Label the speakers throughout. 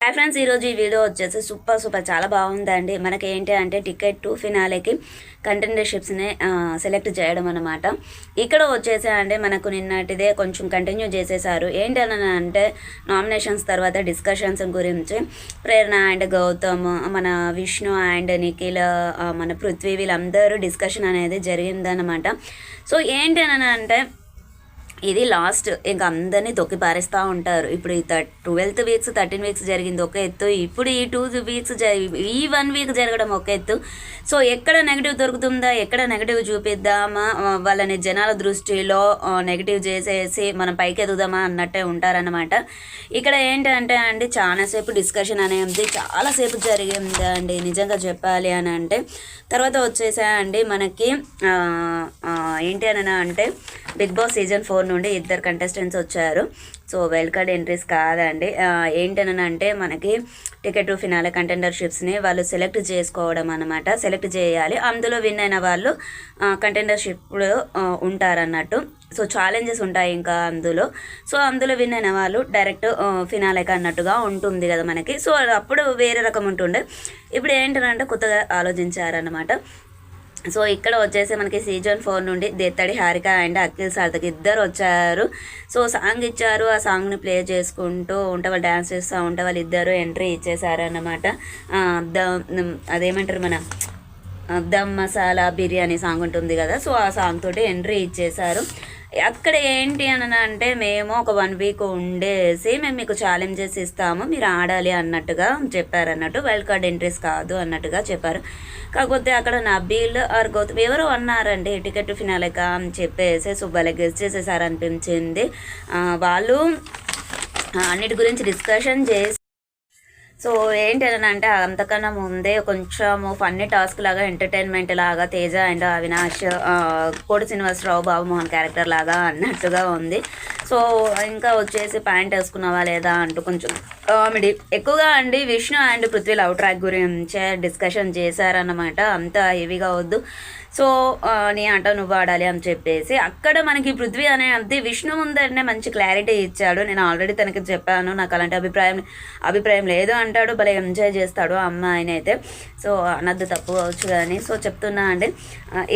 Speaker 1: Hi friends, ఈరోజు ఈ video వచ్చేసి సూపర్ చాలా బాగుందండి. మనకి ఏంటి అంటే టికెట్ 2 ఫినాలేకి కంటెండర్షిప్స్ని సెలెక్ట్ చేయడం అనమాట. ఇక్కడ వచ్చేసి అంటే మనకు నిన్నటిదే కొంచెం కంటిన్యూ చేసేసారు. ఏంటి అని అంటే నామినేషన్స్ తర్వాత డిస్కషన్స్ గురించి ప్రేరణ అండ్ గౌతమ్, మన విష్ణు అండ్ నిఖిల్, మన పృథ్వీ వీళ్ళందరూ డిస్కషన్ అనేది జరిగిందనమాట. సో ఏంటి అని అంటే ఇది లాస్ట్, ఇంకా అందరినీ తొక్కి పారేస్తూ ఉంటారు. ఇప్పుడు ఈ 12 వీక్స్ 13 వీక్స్ జరిగింది ఒక ఎత్తు, ఇప్పుడు ఈ 2 వీక్స్ ఈ 1 వీక్ జరగడం ఒక ఎత్తు. సో ఎక్కడ నెగిటివ్ దొరుకుతుందా, ఎక్కడ నెగిటివ్ చూపిద్దామా, వాళ్ళని జనాల దృష్టిలో నెగిటివ్ చేసేసి మనం పైకి ఎదుగుదామా అన్నట్టే ఉంటారనమాట. ఇక్కడ ఏంటంటే అండి చాలాసేపు డిస్కషన్ అనేది చాలాసేపు జరిగిందండి నిజంగా చెప్పాలి అని అంటే. తర్వాత వచ్చేసా అండి మనకి ఏంటి అని అంటే బిగ్ బాస్ సీజన్ 4 నుండి 2 కంటెస్టెంట్స్ వచ్చారు. సో వైల్డ్ కార్డ్ ఎంట్రీస్ కాదండి. ఏంటని అంటే మనకి టికెట్ 2 ఫినాలే కంటెండర్షిప్స్ని వాళ్ళు సెలెక్ట్ చేసుకోవడం అనమాట. సెలెక్ట్ చేయాలి, అందులో విన్ అయిన వాళ్ళు కంటెండర్షిప్లో ఉంటారన్నట్టు. సో ఛాలెంజెస్ ఉంటాయి ఇంకా అందులో. సో అందులో విన్ అయిన వాళ్ళు డైరెక్ట్ ఫినాలేకి అన్నట్టుగా ఉంటుంది కదా మనకి. సో అప్పుడు వేరే రకం ఉంటుండే, ఇప్పుడు ఏంటంటే కొత్తగా ఆలోచించారన్నమాట. సో ఇక్కడ వచ్చేసి మనకి సీజన్ 4 నుండి దేత్తడి హారిక అండ్ అఖిల్ సార్థక్ ఇద్దరు వచ్చారు. సో సాంగ్ ఇచ్చారు, ఆ సాంగ్ని ప్లే చేసుకుంటూ ఉంటే వాళ్ళు డ్యాన్స్ చేస్తూ ఉంటే వాళ్ళు ఇద్దరు ఎంట్రీ ఇచ్చేసారన్నమాట. అదేమంటారు మన దమ్ మసాలా బిర్యానీ సాంగ్ ఉంటుంది కదా, సో ఆ సాంగ్ తోటి ఎంట్రీ ఇచ్చేసారు. అక్కడ ఏంటి అని అంటే మేము ఒక 1 వీక్ ఉండేసి మేము మీకు ఛాలెంజెస్ ఇస్తాము, మీరు ఆడాలి అన్నట్టుగా చెప్పారన్నట్టు. వైల్డ్ కార్డ్ ఎంట్రీస్ కాదు అన్నట్టుగా చెప్పారు. కాకపోతే అక్కడ నబీల్ ఆర్ గౌతమ్ ఎవరో అన్నారండి టికెట్ ఫినాలేకా అని చెప్పేసి. సో వాళ్ళకి గెస్ట్ చేసేసారనిపించింది. వాళ్ళు అన్నిటి గురించి డిస్కషన్ చేసి సో ఏంటంటే అంతకన్నా ముందే కొంచెము ఫన్నీ టాస్క్ లాగా ఎంటర్టైన్మెంట్ లాగా తేజ అండ్ అవినాష్, కోటి శ్రీనివాసరావు, బాబుమోహన్ క్యారెక్టర్ లాగా అన్నట్టుగా ఉంది. సో ఇంకా వచ్చేసి ప్యాంట్ వేసుకున్నావా లేదా అంటూ కొంచెం కామెడీ ఎక్కువగా అండి. Vishnu and Prithvi love track గురించే డిస్కషన్ చేశారన్నమాట. అంత హెవీగా వద్దు, సో నీ అంట నువ్వు ఆడాలి అని చెప్పేసి అక్కడ మనకి పృథ్వీ అనేది విష్ణు ముందరనే మంచి క్లారిటీ ఇచ్చాడు. నేను ఆల్రెడీ తనకి చెప్పాను, నాకు అలాంటి అభిప్రాయం లేదు అంటాడు. భలే ఎంజాయ్ చేస్తాడు ఆ అమ్మాయిని అయితే. సో అనద్దు తప్పు కావచ్చు కానీ. సో చెప్తున్నా అండి,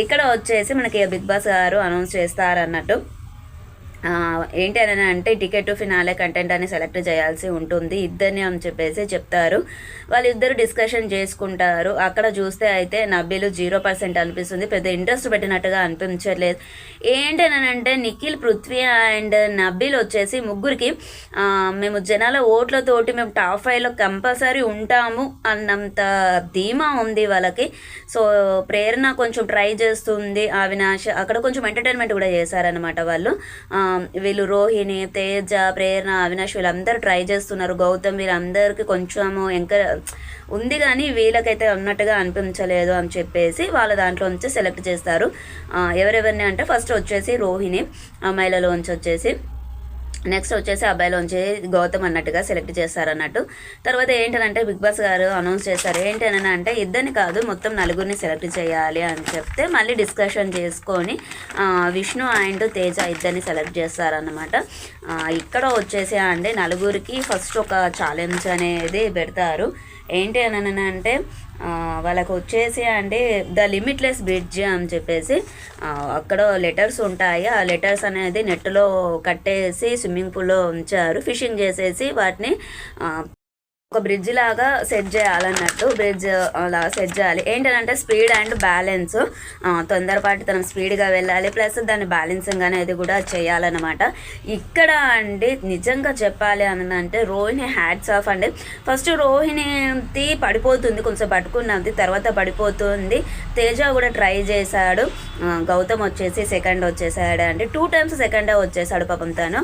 Speaker 1: ఇక్కడ వచ్చేసి మనకి బిగ్ బాస్ గారు అనౌన్స్ చేస్తారన్నట్టు. ఏంటి అని అంటే టికెట్ ఫినాలే కంటెంట్ అని సెలెక్ట్ చేయాల్సి ఉంటుంది ఇద్దరిని అని చెప్పేసి చెప్తారు. వాళ్ళిద్దరు డిస్కషన్ చేసుకుంటారు. అక్కడ చూస్తే అయితే నబీలు 0% అనిపిస్తుంది, పెద్ద ఇంట్రెస్ట్ పెట్టినట్టుగా అనిపించట్లేదు. ఏంటి అని అంటే నిఖిల్, పృథ్వీ అండ్ నబీల్ వచ్చేసి ముగ్గురికి మేము జనాల ఓట్లతోటి మేము టాప్ 5లో కంపల్సరీ ఉంటాము అన్నంత ధీమా ఉంది వాళ్ళకి. సో ప్రేరణ కొంచెం ట్రై చేస్తుంది, అవినాష్ అక్కడ కొంచెం ఎంటర్టైన్మెంట్ కూడా చేశారనమాట వాళ్ళు. వీళ్ళు రోహిణి, తేజ, ప్రేరణ, అవినాష్ వీళ్ళందరూ ట్రై చేస్తున్నారు. గౌతమ్ వీళ్ళందరికీ కొంచెము ఉంది కానీ వీళ్ళకైతే ఉన్నట్టుగా అనిపించలేదు అని చెప్పేసి వాళ్ళ దాంట్లో నుంచి సెలెక్ట్ చేస్తారు. ఎవరెవరిని అంటే ఫస్ట్ వచ్చేసి రోహిణి అమ్మాయిలలోంచి వచ్చేసి, నెక్స్ట్ వచ్చేసి అబ్బాయిలోంచి గౌతమ్ అన్నట్టుగా సెలెక్ట్ చేస్తారన్నట్టు. తర్వాత ఏంటంటే బిగ్ బాస్ గారు అనౌన్స్ చేస్తారు ఏంటి అని అంటే ఇద్దరిని కాదు మొత్తం 4గురిని సెలెక్ట్ చేయాలి అని చెప్తే మళ్ళీ డిస్కషన్ చేసుకొని విష్ణు అండ్ తేజ ఇద్దరిని సెలెక్ట్ చేస్తారన్నమాట. ఇక్కడ వచ్చేసి అండి 4గురికి ఫస్ట్ ఒక ఛాలెంజ్ అనేది పెడతారు. ఏంటి అని అంటే వాళ్ళకు వచ్చేసి అంటే ద లిమిట్లెస్ బ్రిడ్జ్ అని చెప్పేసి అక్కడ లెటర్స్ ఉంటాయి. ఆ లెటర్స్ అనేది నెట్లో కట్టేసి స్విమ్మింగ్ పూల్లో ఉంచారు. ఫిషింగ్ చేసేసి వాటిని ఒక బ్రిడ్జ్ లాగా సెట్ చేయాలన్నట్టు. బ్రిడ్జ్ అలా సెట్ చేయాలి. ఏంటంటే స్పీడ్ అండ్ బ్యాలెన్స్, తొందరపాటు తనం స్పీడ్గా వెళ్ళాలి, ప్లస్ దాన్ని బ్యాలెన్సింగ్ అనేది కూడా చేయాలన్నమాట. ఇక్కడ అండి నిజంగా చెప్పాలి అని అంటే రోహిణి హ్యాట్స్ ఆఫ్ అండి. ఫస్ట్ రోహిణి పడిపోతుంది, కొంచెం పట్టుకున్నది, తర్వాత పడిపోతుంది. తేజ కూడా ట్రై చేశాడు. గౌతమ్ వచ్చేసి సెకండ్ వచ్చేసాడు అండి, 2 times సెకండే వచ్చేసాడు పాపం తను.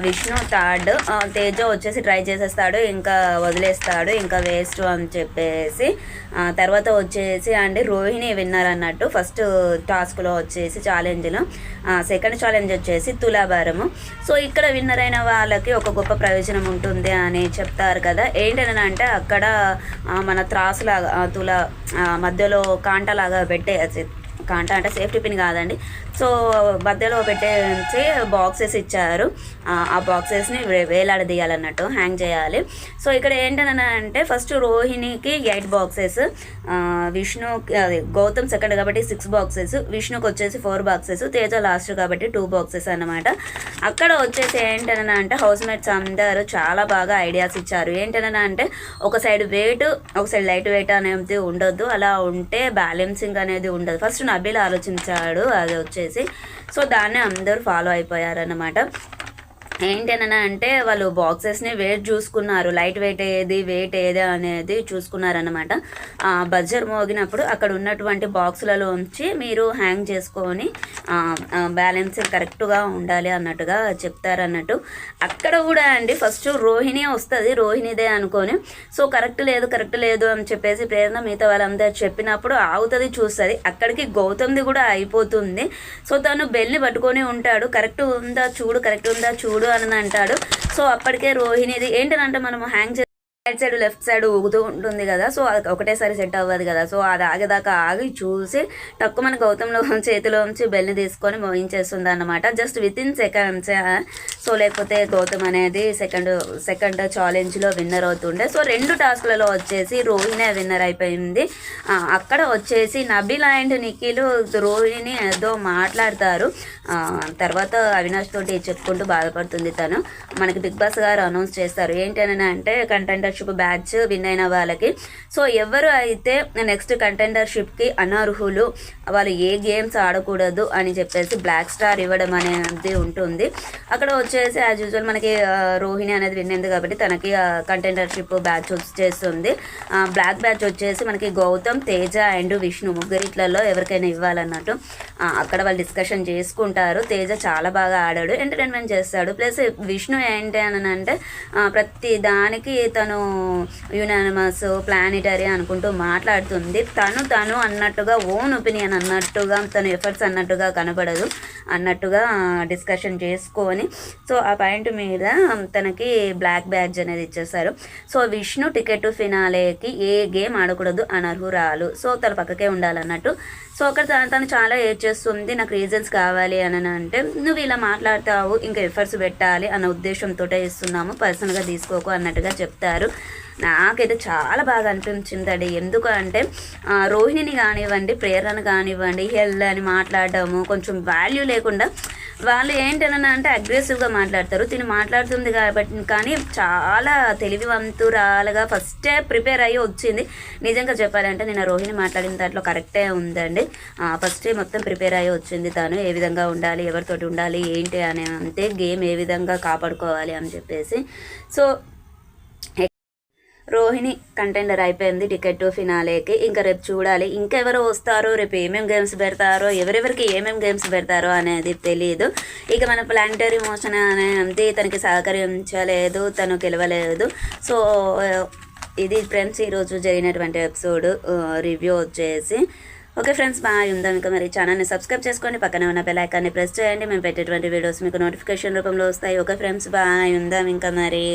Speaker 1: విష్ణు థర్డ్, తేజ వచ్చేసి ట్రై చేసేస్తాడు, ఇంకా వదిలేస్తాడు, ఇంకా వేస్ట్ అని చెప్పేసి. తర్వాత వచ్చేసి అండి రోహిణి విన్నర్ అన్నట్టు ఫస్ట్ టాస్క్లో వచ్చేసి ఛాలెంజ్లో. సెకండ్ ఛాలెంజ్ వచ్చేసి తులాభారము. సో ఇక్కడ విన్నర్ అయిన వాళ్ళకి ఒక గొప్ప ప్రయోజనం ఉంటుంది అని చెప్తారు కదా. ఏంటని అంటే అక్కడ మన త్రాసులాగా మధ్యలో కాంటలాగా పెట్టే, కాంట అంటే సేఫ్టీ పిన్ కాదండి, సో మధ్యలో పెట్టేసి బాక్సెస్ ఇచ్చారు. ఆ బాక్సెస్ని వేలాడదీయాలన్నట్టు, హ్యాంగ్ చేయాలి. సో ఇక్కడ ఏంటని అంటే ఫస్ట్ రోహిణికి 8 బాక్సెస్, విష్ణు గౌతమ్ సెకండ్ కాబట్టి 6 బాక్సెస్, విష్ణుకి వచ్చేసి 4 బాక్సెస్, తేజ లాస్ట్ కాబట్టి 2 బాక్సెస్ అన్నమాట. అక్కడ వచ్చేసి ఏంటని అంటే హౌస్ మేట్స్ అందరూ చాలా బాగా ఐడియాస్ ఇచ్చారు. ఏంటని అంటే ఒక సైడ్ వెయిట్, ఒక సైడ్ లైట్ వెయిట్ అనేది ఉండొద్దు, అలా ఉంటే బ్యాలెన్సింగ్ అనేది ఉండదు. ఫస్ట్ నబీల్ ఆలోచించాడు అది వచ్చేసి. సో దాన్ని అందరూ ఫాలో అయిపోయారన్నమాట. ఏంటనన్నా అంటే వాళ్ళు బాక్సెస్ని వెయిట్ చూసుకున్నారు, లైట్ వెయిట్ ఏది వెయిట్ ఏది అనేది చూసుకున్నారనమాట. బజర్ మోగినప్పుడు అక్కడ ఉన్నటువంటి బాక్సులలోంచి మీరు హ్యాంగ్ చేసుకొని బ్యాలెన్స్ కరెక్ట్గా ఉండాలి అన్నట్టుగా చెప్తారన్నట్టు. అక్కడ కూడా అండి ఫస్ట్ రోహిణి వస్తుంది, రోహిణిదే అనుకొని సో కరెక్ట్ లేదు అని చెప్పేసి ప్రేరణ మిగతా వాళ్ళందరూ చెప్పినప్పుడు ఆగుతుంది, చూస్తుంది. అక్కడికి గౌతమ్ది కూడా అయిపోతుంది. సో తను బెల్ని పట్టుకొని ఉంటాడు, కరెక్ట్ ఉందా చూడు అని అంటాడు. సో అప్పటికే రోహిణిది ఏంటంటే మనము hang right side left side ఊగుతూ ఉంటుంది కదా, సో అది ఒకటేసారి సెట్ అవ్వదు కదా. సో అది ఆగేదాకా ఆగి చూసి తక్కువ మన గౌతంలో చేతిలోంచి బెల్ని తీసుకొని మోయించేస్తుంది అన్నమాట. Just with in seconds. So లేకపోతే గౌతమ్ అనేది సెకండ్ ఛాలెంజ్లో విన్నర్ అవుతుండే. సో 2 టాస్క్లలో వచ్చేసి రోహిణి విన్నర్ అయిపోయింది. అక్కడ వచ్చేసి నబీల్ అండ్ నిఖిల్ రోహిణిని ఏదో మాట్లాడతారు. తర్వాత అవినాష్ తోటి చెప్పుకుంటూ బాధపడుతుంది తను. మనకి బిగ్ బాస్ గారు అనౌన్స్ చేస్తారు ఏంటని అంటే కంటెంటర్షిప్ బ్యాచ్ విన్ అయిన వాళ్ళకి. సో ఎవరు అయితే నెక్స్ట్ కంటెండర్షిప్కి అనర్హులు, వాళ్ళు ఏ గేమ్స్ ఆడకూడదు అని చెప్పేసి బ్లాక్ స్టార్ ఇవ్వడం అనేది ఉంటుంది. అక్కడ వచ్చేసి యాజ్ యూజువల్ మనకి రోహిణి అనేది విన్ అయింది కాబట్టి తనకి కంటెండర్షిప్ బ్యాచ్ వచ్చేస్తుంది. బ్లాక్ బ్యాచ్ వచ్చేసి మనకి గౌతమ్, తేజ అండ్ విష్ణు ముగ్గురిట్లలో ఎవరికైనా ఇవ్వాలన్నట్టు. అక్కడ వాళ్ళు డిస్కషన్ చేసుకుంటారు. తేజ చాలా బాగా ఆడాడు, ఎంటర్టైన్మెంట్ చేస్తాడు. ప్లస్ విష్ణు ఏంటి అని అంటే ప్రతి దానికి తను యునానిమస్, ప్లానిటరీ అనుకుంటూ మాట్లాడుతుంది. తను అన్నట్టుగా ఓన్ ఒపీనియన్ అన్నట్టుగా, తను ఎఫర్ట్స్ అన్నట్టుగా కనబడదు అన్నట్టుగా డిస్కషన్ చేసుకొని సో ఆ పాయింట్ మీద తనకి బ్లాక్ బ్యాడ్జ్ అనేది ఇచ్చేస్తారు. సో విష్ణు టికెట్ ఫినాలేకి ఏ గేమ్ ఆడకూడదు, అనర్హురాలు, సో తన పక్కకే ఉండాలన్నట్టు. సో అక్కడ తను చాలా ఏడ్చేస్తుంది, నాకు రీజన్స్ కావాలి అని అంటే నువ్వు ఇలా మాట్లాడతావు, ఇంకా ఎఫర్ట్స్ పెట్టాలి అన్న ఉద్దేశంతో ఇస్తున్నాము, పర్సనల్గా తీసుకోకు అన్నట్టుగా చెప్తారు. నాకైతే చాలా బాగా అనిపించిందండి. ఎందుకు అంటే రోహిణిని కానివ్వండి, ప్రేరణ కానివ్వండి, హెల్ అని మాట్లాడడము కొంచెం వాల్యూ లేకుండా వాళ్ళు ఏంటని అంటే అగ్రెసివ్గా మాట్లాడతారు. తిని మాట్లాడుతుంది కాబట్టి కానీ చాలా తెలివివంతురాలుగా ఫస్టే ప్రిపేర్ అయ్యి వచ్చింది. నిజంగా చెప్పాలంటే నేను రోహిణి మాట్లాడిన దాంట్లో కరెక్టే ఉందండి. ఫస్టే మొత్తం ప్రిపేర్ అయ్యి వచ్చింది. తను ఏ విధంగా ఉండాలి, ఎవరితోటి ఉండాలి, ఏంటి అని అంతే, గేమ్ ఏ విధంగా కాపాడుకోవాలి అని చెప్పేసి. సో రోహిణి కంటెండర్ అయిపోయింది టికెట్ ఫినాలేకి. ఇంకా రేపు చూడాలి ఇంకెవరు వస్తారో, రేపు ఏమేమి గేమ్స్ పెడతారో, ఎవరెవరికి ఏమేమి గేమ్స్ పెడతారో అనేది తెలియదు. ఇక మన ప్లానిటరీ మోషన్ అనేది తనకి సహకరించలేదు, తను గెలవలేదు. సో ఇది ఫ్రెండ్స్ ఈరోజు జరిగినటువంటి ఎపిసోడ్ రివ్యూ వచ్చేసి. Okay friends, bye. ఉందాం. ఇంకా మరి ఛానల్ని సబ్స్క్రైబ్ చేసుకోండి, పక్కనే ఉన్న బెల్ ఐకాన్ని ప్రెస్ చేయండి. మేము పెట్టేటువంటి వీడియోస్ మీకు నోటిఫికేషన్ రూపంలో వస్తాయి. Okay friends, bye. ఉందాం ఇంకా మరి.